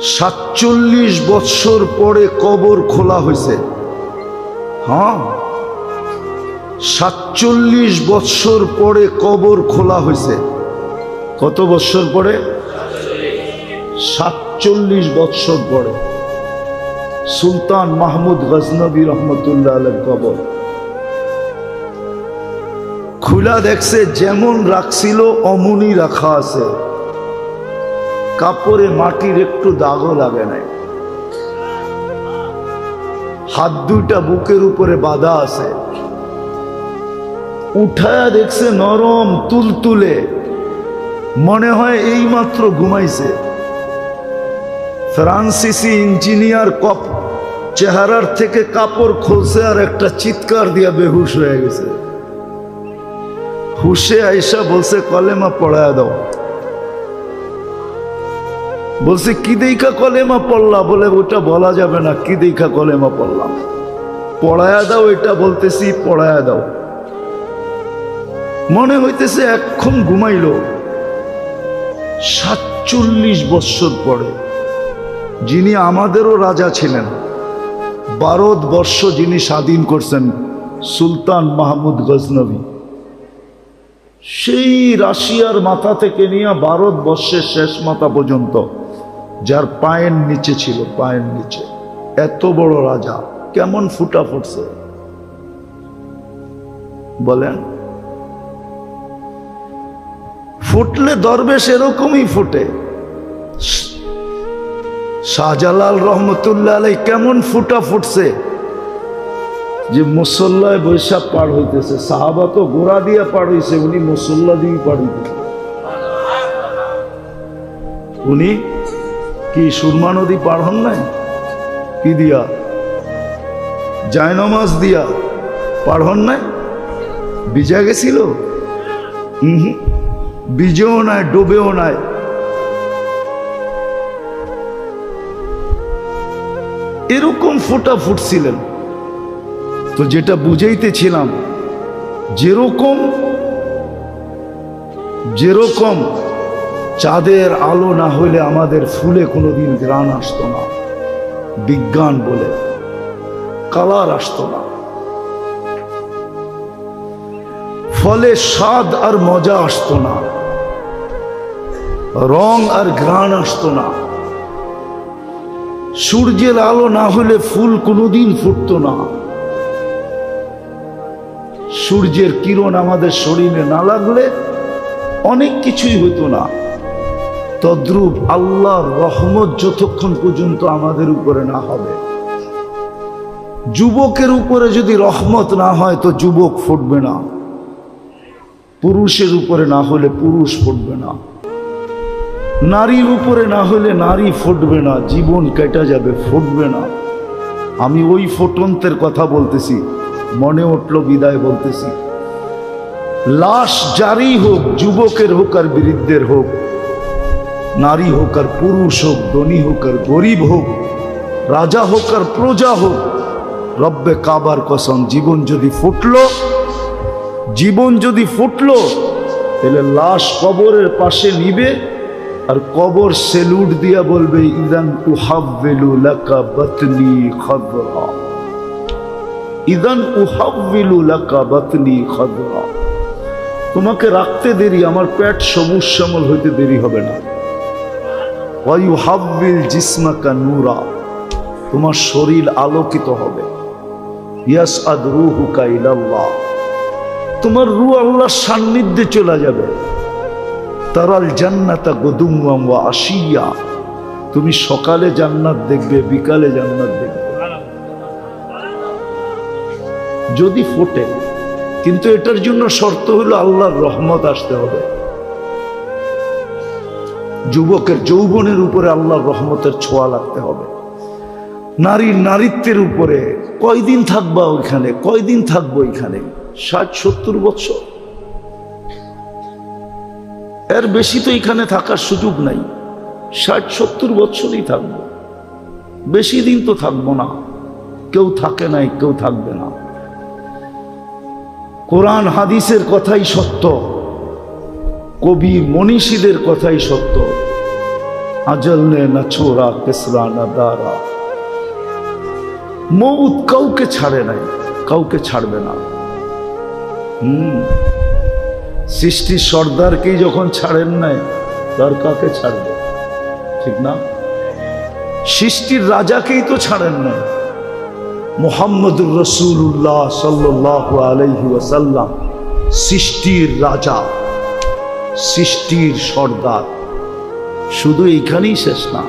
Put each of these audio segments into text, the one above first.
47 বৎসর পরে কবর খোলা হয়েছে। হ্যাঁ, 47 বৎসর পরে কবর খোলা হয়েছে। কত বৎসর পরে? 47 বৎসর পরে সুলতান মাহমুদ গজনবী রহমতুল্লাহ আলাইহির কবর খুলা দেখছে, যেমন রাখছিল অমনি রাখা আছে, কাপড়ে মাটির একটু দাগও লাগে নাই। হাত দুইটা বুকের উপরে বাঁধা আছে। উঠায়া দেখছে নরম তুলতুলে, মনে হয় এইমাত্র ঘুমাইছে। ফ্রান্সিসি ইঞ্জিনিয়ার কপ চেহারার থেকে কাপড় খুলছে আর একটা চিৎকার দিয়া বেহুশ হয়ে গেছে। হুশে আইসা বলছে কলেমা পড়ায়া দাও। বলছে কি দেখা কলেমা পড়লা? বলে ওটা বলা যাবে না, কি দেখা কলেমা পড়লাম। পড়ায়া দাও, এটা বলতেছি পড়ায়া দাও। মনে হইতেছে এখন ঘুমাইল। 47 বৎসর পরে যিনি আমাদেরও রাজা ছিলেন, ভারতবর্ষ যিনি স্বাধীন করছেন, সুলতান মাহমুদ গজনবী, সেই রাশিয়ার মাথা থেকে নিয়ে ভারতবর্ষের শেষ মাথা পর্যন্ত, যার পায়ের নিচে ছিল, পায়ের নিচে এত বড় রাজা, কেমন ফুটা ফুটছে বলেন? ফুটলে দরবেশ এরকমই ফুটে। শাহজালাল রহমতুল্লাহ আলাইহি কেমন ফুটা ফুটছে যে মুসল্লায় বৈশাখ পার হইতেছে। সাহাবা তো ঘোড়া দিয়া পার হইছে, উনি মুসল্লা দিয়ে পার হইতেছে। উনি কি সুরমা নদী পার হন নাই? কি দিয়া? জায়নামাজ দিয়া পার হন নাই? ভিজা গেছিল? ভিজেও নাই, ডুবেও নাই। এরকম ফোটা ফুটছিলেন। তো যেটা বুঝাইতেছিলাম, যেরকম চাঁদের আলো না হইলে আমাদের ফুলে কোনোদিন ঘ্রাণ আসতো না, বিজ্ঞান বলে কালার আসতো না, ফলে স্বাদ আর মজা আসতো না, রং আর ঘ্রাণ আসতো না। সূর্যের আলো না হলে ফুল কোনোদিন ফুটতো না। সূর্যের কিরণ আমাদের শরীরে না লাগলে অনেক কিছুই হতো না। তদ্রূপ আল্লাহর রহমত যতক্ষণ পর্যন্ত আমাদের উপরে না হবে, যুবকের উপরে যদি রহমত না হয় তো যুবক ফুটবে না, পুরুষের উপরে না হলে পুরুষ ফুটবে না, নারীর উপরে না হলে নারী ফুটবে না, জীবন কেটে যাবে, ফুটবে না। আমি ওই ফুটন্তের কথা বলতেছি, মনে উঠলো বিদায় বলতেছি। লাশ জারি হোক, যুবকের হোক আর বৃদ্ধের হোক, নারী হোক আর পুরুষ হোক, ধনী হোক আর গরিব হোক, রাজা হোক আর প্রজা হোক, রব্বে কাবার কসম, জীবন যদি ফুটলো তাহলে লাশ কবরের পাশে নিবে আর কবর সেলুট দিয়া বলবে, ইদান উহাব্বিলু লাকা বাতনি খাদরা, ইদান উহাব্বিলু লাকা বাতনি খাদরা। তোমাকে রাখতে দেরি, আমার পেট সবুজ শ্যামল হইতে দেরি হবে না। ওয়া ইউহাব্বিল জিসমাকা নূরা, তোমার শরীর আলোকিত হবে। ইয়াসআদ রূহুকা ইলাল্লাহ, তোমার রূহ আল্লাহর সান্নিধ্যে চলে যাবে। তারাল জান্নাতা গুদুওয়াম ওয়া আশিয়া, তুমি সকালে জান্নাত দেখবে, বিকালে জান্নাত দেখবে যদি ফোটে। কিন্তু এটার জন্য শর্ত হলো আল্লাহর রহমত আসতে হবে। যুবকের যৌবনের উপরে আল্লাহর রহমতের ছোঁয়া লাগতে হবে। নারীর নারীত্বের উপরে কয়দিন থাকবা ওইখানে, কয়দিন থাকবো এখানে? 60-70 বছর, এর বেশি তো এখানে থাকার সুযোগ নাই। 60-70 বছরই থাকবো, বেশি দিন তো থাকবো না। কেউ থাকে নাই, কেউ থাকবে না। কোরআন হাদিসের কথাই সত্য, কবি মনীষীদের কথাই সত্য। আজল নে না ছোড়া কেসরা না দারা। মউত কাউকে ছাড়ে নাই, কাউকে ছাড়বে না। সৃষ্টির সর্দারকেই যখন ছাড়েন নাই, তার কাকে ছাড়বে? ঠিক না? সৃষ্টির রাজাকেই তো ছাড়েন নাই। মুহাম্মদুর রাসূলুল্লাহ সাল্লাল্লাহু আলাইহি ওয়াসাল্লাম সৃষ্টির রাজা, সৃষ্টির সর্দার। শুধু এইখানেই শেষ না,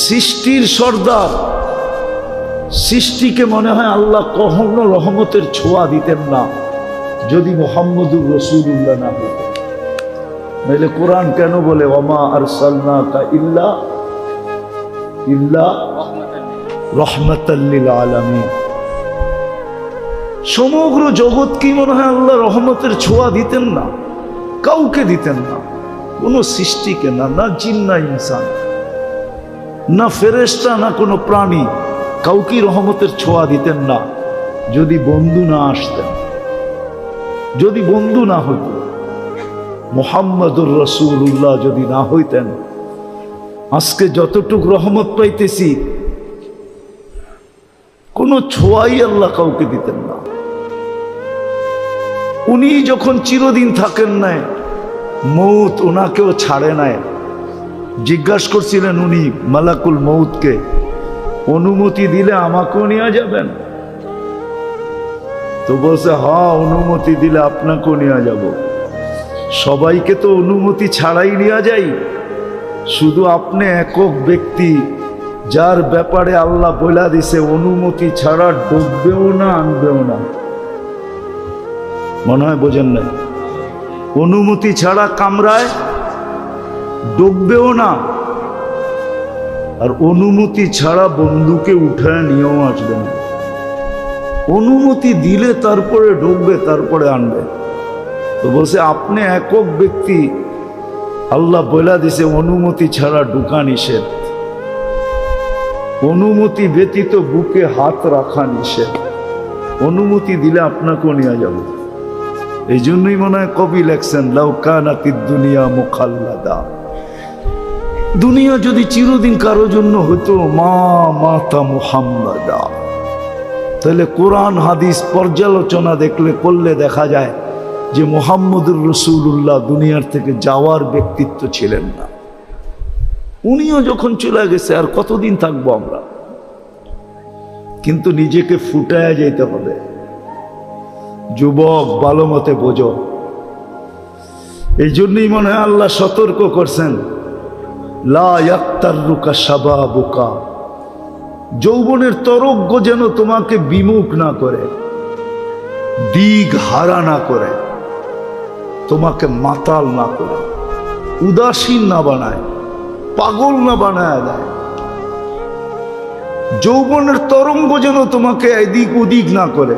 সৃষ্টির সর্দার। সৃষ্টিকে মনে হয় আল্লাহ কখনো রহমতের ছোঁয়া দিতেন না যদি মুহাম্মদুর রাসূলুল্লাহ না হতো। নইলে কোরআন কেন বলে ওমা আরসালনাকা ইল্লা রাহমাতাল লিল আলামিন। সমগ্র জগৎ কি মনে হয় আল্লাহ রহমতের ছোঁয়া দিতেন না? কাউকে দিতেন না, কোনো সৃষ্টিকে না, না জিন না ইনসান, না ফেরেশতা, না কোনো প্রাণী, কাউকে রহমতের ছোঁয়া দিতেন না যদি বন্ধু না আসতেন, যদি বন্ধু না হইত। মুহাম্মদুর রাসূলুল্লাহ যদি না হইতেন, আজকে যতটুক রহমত পাইতেছি কোনো ছোঁয়াই আল্লাহ কাউকে দিতেন না। উনি যখন চিরদিন থাকেন নাই, মৌত ওনাকেও ছাড়ে নাই। জিজ্ঞাসা করছিলেন উনি মালাকুল মৌতকে, অনুমতি দিলে আমাকেও নিয়ে যাবেন? তো বলছে হ্যাঁ, অনুমতি দিলে আপনাকেও নিয়ে যাব। সবাইকে তো অনুমতি ছাড়াই নিয়ে যাই, শুধু আপনি একক ব্যক্তি যার ব্যাপারে আল্লাহ বলে দিছে অনুমতি ছাড়া ডুববেও না, আনবেও না। মনে হয় বোঝেন না? অনুমতি ছাড়া কামরায় ডুববেও না, আর অনুমতি ছাড়া বন্ধুকে উঠায় নিয়েও আসবে না। অনুমতি দিলে তারপরে ঢুকবে, তারপরে আনবে। তো বলছে আপনি একক ব্যক্তি, আল্লাহ বলে দিছে অনুমতি ছাড়া ঢুকা নিষেধ, অনুমতি ব্যতীত বুকে হাত রাখা নিষেধ। অনুমতি দিলে আপনাকেও নিয়ে যাব। এই জন্যই মনে হয় কবি লেখছেন লাউ কানাতিদ দুনিয়া মুখাল্লাদা। দুনিয়া যদি চিরদিন কারো জন্য হতো মা মাতা মুহাম্মাদা, তাহলে কোরআন হাদিস পর্যালোচনা করলে দেখা যায় যে মুহাম্মদুর রাসূলুল্লাহ দুনিয়ার থেকে যাওয়ার ব্যক্তিত্ব ছিলেন না। উনিও যখন চলে গেছে আর কতদিন থাকবো আমরা? কিন্তু নিজেকে ফুটায় যেতে হবে। যুবক ভালো মতে বোঝো। এই জন্যই মনে হয় আল্লাহ সতর্ক করছেন লা ইয়াক্তাররুকা শাবাবুকা, যৌবনের তরঙ্গ যেন তোমাকে বিমুখ না করে, দিক হারা না করে, তোমাকে মাতাল না করে, উদাসীন না বানায়, পাগল না বানায় দেয়। যৌবনের তরঙ্গ যেন তোমাকে এদিক ওদিক না করে।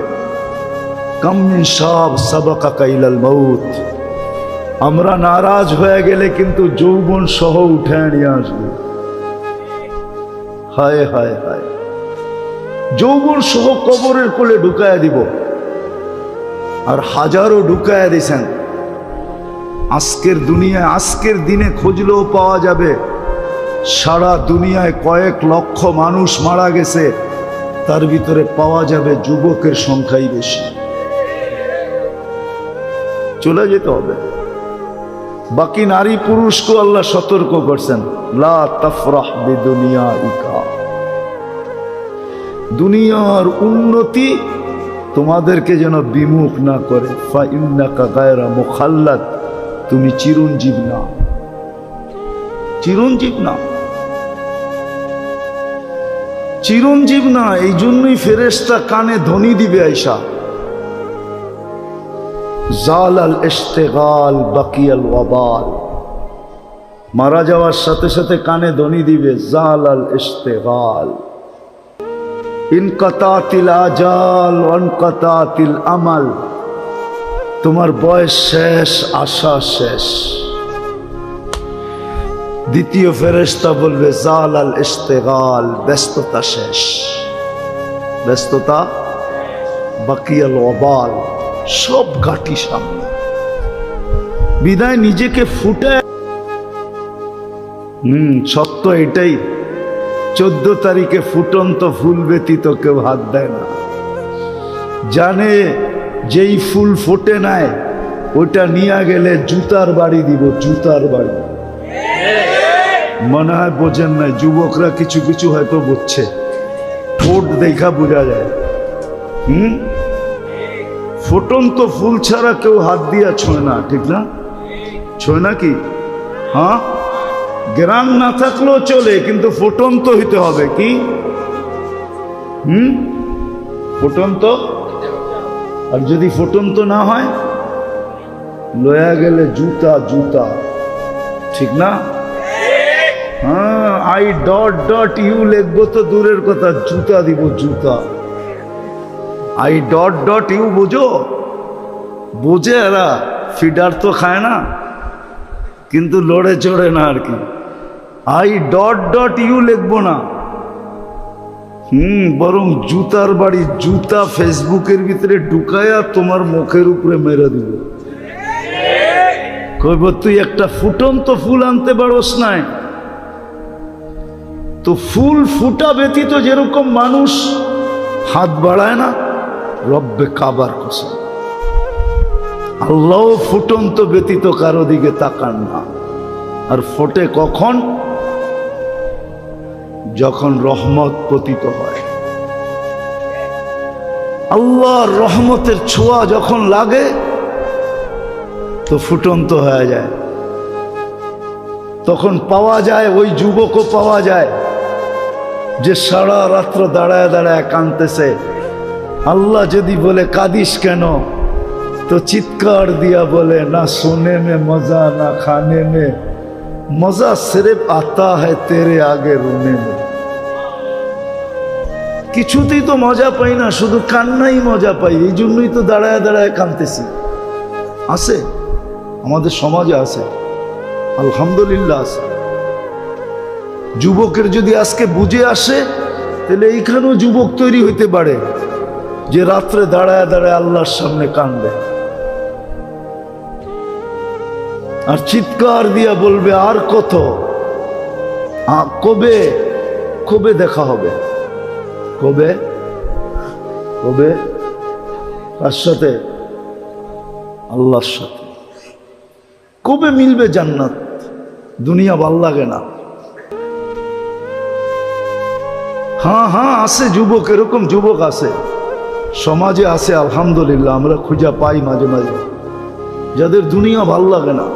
কাম মিন শাব সাবাকাকা ইলাল মাউত। আমরা নারাজ হয়ে গেলে কিন্তু যৌবন সহ উঠে নিয়ে আসবে। হায় হায় হায়, যৌবন সহ কবরের কোলে ঢুকায় দিব। আর হাজারো ঢুকায় দিছেন। আজকের দুনিয়ায়, আজকের দিনে খুঁজলেও পাওয়া যাবে সারা দুনিয়ায় কয়েক লক্ষ মানুষ মারা গেছে, তার ভিতরে পাওয়া যাবে যুবকের সংখ্যাই বেশি। চলে যেতে হবে। বাকি নারী পুরুষকে আল্লাহ সতর্ক করছেন লা তাফরাহ বিদুনিয়াইকা, দুনিয়ার উন্নতি তোমাদেরকে যেন বিমুখ না করে। ফা ইন্নাকা গায়রা মুখাল্লাদ, তুমি চিরঞ্জীব না, চিরঞ্জীব না, চিরঞ্জীব না। এই জন্যই ফেরেশতা কানে ধ্বনি দিবে আয়সা, জালাল ইশতিগাল বাকিয়াল ওয়াবাল। মারা যাওয়ার সাথে সাথে কানে ধ্বনি দিবে জালাল ইশতিগাল, ইনকাতাতিল আজাল ওয়ানকাতাতিল আমাল। তোমার বয়স শেষ, আশা শেষ। দ্বিতীয় ফেরেশতা বলবে জালাল ইশতিগাল, ব্যস্ততা শেষ, ব্যস্ততা। বাকিয়াল ওয়াবাল, সব ঘাটি সামনে। বিদায় নিজেকে ফুটায়। সত্য এটাই, 14 তারিখে ফুটন্ত ফুল ব্যতীত কেউ হাত দেয় না। জানে যেই ফুল ফোটে নাই ওটা নিয়ে গেলে জুতার বাড়ি দিব, জুতার বাড়ি। মনে হয় বোঝেন নাই, যুবকরা কিছু কিছু হয়তো বুঝছে, ঠোঁট দেখা বোঝা যায়। ফুটন্ত ফুল ছাড়া কেউ হাত দিয়া ছোঁয় না, ঠিক না? ছোঁয় না কি? হ্যাঁ, গ্রাম না থাকলেও চলে, কিন্তু ফুটন্ত হইতে হবে। কি ফুটন্ত? আর যদি ফুটন্ত না হয়, লয়া গেলে জুতা জুতা, ঠিক না? হ্যাঁ, আই ডট ডট ইউ লিখবো তো দূরের কথা, জুতা দিব, জুতা। আই ডট ডট ইউ বোঝো? বোঝে এরা, ফিডার তো খায় না, কিন্তু লড়ে চড়ে না আর কি। আই ডট ডট ইউ লিখবো না, বরং জুতার বাড়ি, জুতা ফেসবুকের ভিতরে ঢুকায়া তোমার মুখের উপরে মেরে দিব। কইব তুই একটা ফুটন্ত ফুল আনতে পারোস নাই। তো ফুল ফুটা ব্যতীত যেরকম মানুষ হাত বাড়ায় না, রব্বে কাবার কসম আল্লাহ ফুটন্ত ব্যতীত কারো দিকে তাকান না। আর ফোটে কখন? যখন রহমত পতিত হয়, আল্লাহর রহমতের ছোঁয়া যখন লাগে তো ফুটন্ত হয়ে যায়। তখন পাওয়া যায়, ওই যুবকও পাওয়া যায় যে সারা রাত্র দাঁড়ায় দাঁড়ায় কাঁদতেছে। আল্লাহ যদি বলে কাঁদিস কেন, তো চিৎকার দিয়া বলে, না সোনে মে মজা না খানে মে মজা, সির্ফ আতা হ্যায় তেরে আগে রোনে মে। কিছুতেই তো মজা পাই না, শুধু কান্নাই মজা পাই, এই জন্যই তো দাঁড়ায় দাঁড়ায় কাঁদতেছি। আছে, আমাদের সমাজে আছে, আলহামদুলিল্লাহ আছে। যুবকের যদি আজকে বুঝে আসে, তাহলে এইখানেও যুবক তৈরি হইতে পারে যে রাত্রে দাঁড়ায় দাঁড়ায় আল্লাহর সামনে কাঁদবে আর চিৎকার দিয়া বলবে, আর কত, কবে কবে দেখা হবে, কবে কবে, কার সাথে? আল্লাহর সাথে। কবে মিলবে জান্নাত? দুনিয়া ভাল লাগে না। হ্যাঁ হ্যাঁ, আছে যুবক, এরকম যুবক আছে, সমাজে আছে, আলহামদুলিল্লাহ। আমরা খুঁজা পাই মাঝে মাঝে, যাদের দুনিয়া ভাল লাগে না,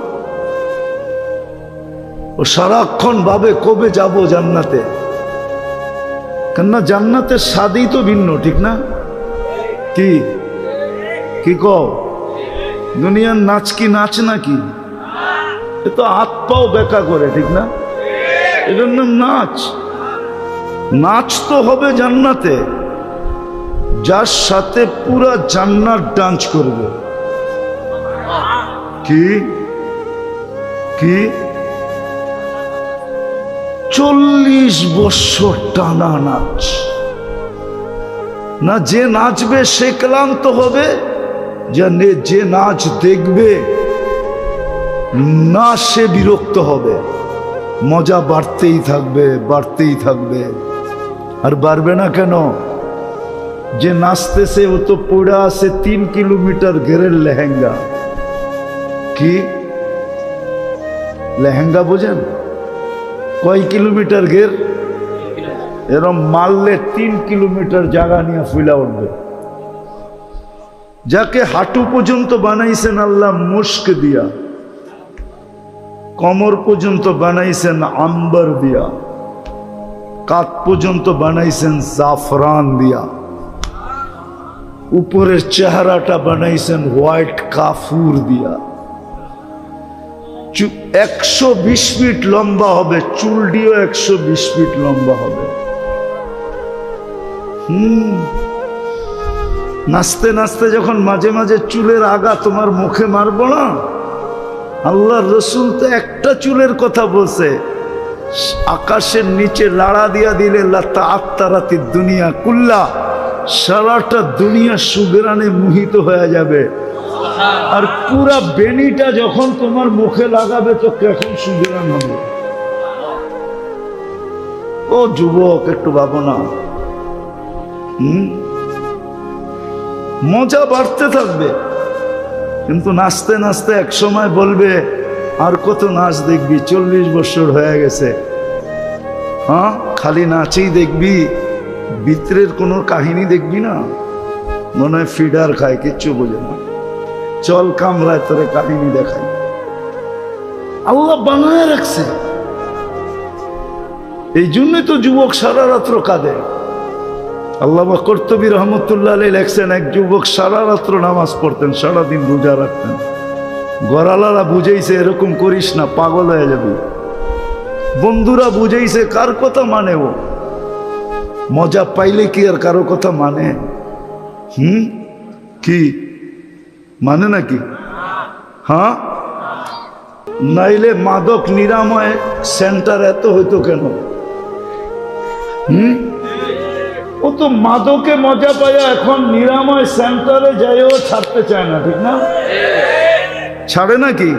ও সারাক্ষণ ভাবে কবে যাব জান্নাতে। কেননা জান্নাতের স্বাদই তো ভিন্ন, ঠিক না? কি কি কও? দুনিয়ার নাচ কি নাচ নাকি? এ তো হাত পাও বেকা করে, ঠিক না? এটার নাম নাচ। নাচ তো হবে জান্নাতে, যার সাথে পুরা জান্নাত ডান্স করবে। কি কি 40 বছর টানা নাচ না? যে নাচবে সে ক্লান্ত হবে, যে নাচ দেখবে না সে বিরক্ত হবে। মজা বাড়তেই থাকবে, বাড়তেই থাকবে। আর বাড়বে না কেন? যে নাচতেছে ও তো পড়ে আছে 3 কিলোমিটার ঘেরের লেহেঙ্গা। কি লেহেঙ্গা বোঝেন? কয় কিলোমিটার ঘের? এরম মারলে 3 কিলোমিটার জায়গা নিয়ে ফুলা উঠবে। যাকে হাঁটু পর্যন্ত বানাইছেন আল্লাহ মুস্ক দিয়া, কমর পর্যন্ত বানাইছেন আম্বার দিয়া, কাত পর্যন্ত বানাইছেন জাফরান দিয়া, উপরের চেহারাটা বানাইছেন হোয়াইট কাফুর দিয়া। 120 ফিট লম্বা হবে, চুলটিও 120 ফিট লম্বা হবে। নাচতে নাচতে যখন মাঝে মাঝে চুলের আগা তোমার মুখে মারবো না, আল্লাহর রসুল তো একটা চুলের কথা বলছে, আকাশের নিচে লাড়া দিয়া দিলে লাতা আত্মারাতি দুনিয়া কুল্লা, সারাটা দুনিয়া সুগরানে মোহিত হয়ে যাবে। আর পুরা বেনিটা যখন তোমার মুখে লাগাবে তো কখন সুগরান হবে। ও যুবক, একটু ভাবো না। মজা বাড়তে থাকবে, কিন্তু নাচতে নাচতে এক সময় বলবে আর কত নাচ দেখবি, 40 বছর হয়ে গেছে। হ্যাঁ, খালি নাচেই দেখবি, ভিতরের কোনো কাহিনী দেখবি না। মনে হয় ফিডার খায়, কিচ্ছু বোঝে না। চল কামরায় তোরে কাহিনী দেখাই। আল্লাহ বানায় রাখছে। এই জন্যই তো যুবক সারা রাত্র কাঁদে। আল্লামা কর্তুবী রহমতুল্লাহ আলাইহি লেখছেন, এক যুবক সারা রাত্র নামাজ পড়তেন, সারাদিন রোজা রাখতেন। গড়ালারা বুঝাইছে এরকম করিস না, পাগল হয়ে যাবি। বন্ধুরা বুঝাইছে, কার কথা মানে ও? মজা পাইলে কি আর কারো কথা মানে? কি মানে নাকি? হ্যাঁ, নাইলে মাদক নিরাময় সেন্টার এত হইতো কেন? ও তো মাদকে মজা পায়া এখন নিরাময় সেন্টারে যাইও ছাড়তে চায় না, ঠিক না? ছাড়ে নাকি?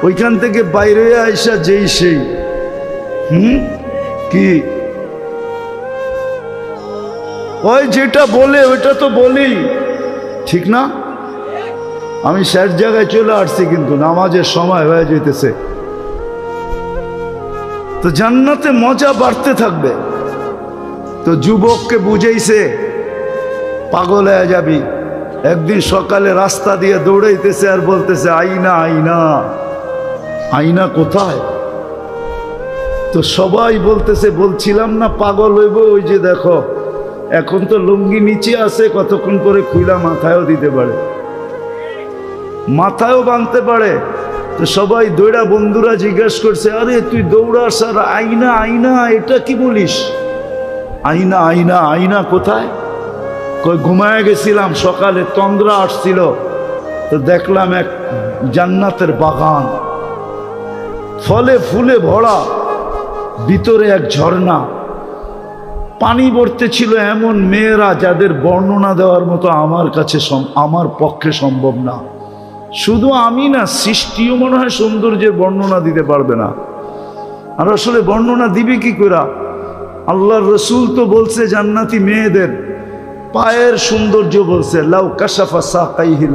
ওইখান থেকে বাইরে আইসা যেই সেই কি ওই যেটা বলে ওইটা তো বলি, ঠিক না? আমি শেষ জায়গায় চলে আসছি, কিন্তু নামাজের সময় হয়ে যেতেছে। তো জান্নাতে মজা বাড়তে থাকবে। তো যুবককে বুঝাইছে পাগল হয়ে যাবি। একদিন সকালে রাস্তা দিয়ে দৌড়াইতেছে আর বলতেছে, আইনা আইনা আইনা কোথায়? তো সবাই বলতেছে, বলছিলাম না পাগল হইব, ওই যে দেখো এখন তো লুঙ্গি নিচে আছে, কতক্ষণ করে খুইলা মাথায়ও দিতে পারে, মাথায়ও বাঁধতে পারে। তো সবাই দৌড়া, বন্ধুরা জিজ্ঞাসা করছে, আরে তুই দৌড়াস আর আইনা আইনা এটা কি বলিস? আইনা আইনা আইনা কোথায়? কই ঘুমায় গেছিলাম, সকালে তন্দ্রা আসছিল, তো দেখলাম এক জান্নাতের বাগান, ফলে ফুলে ভরা, ভিতরে এক ঝর্ণা, পানি ভরতে ছিল এমন মেয়েরা যাদের বর্ণনা দেওয়ার মতো আমার কাছে আমার পক্ষে সম্ভব না। শুধু আমি না, সৃষ্টিও মনে হয় সৌন্দর্যের বর্ণনা দিতে পারবে না। আর আসলে বর্ণনা দিবে কি করে? আল্লাহর রসুল তো বলছে জান্নাতি মেয়েদের পায়ের সৌন্দর্য বলছে, লাউ কাশাফা সাকাইহি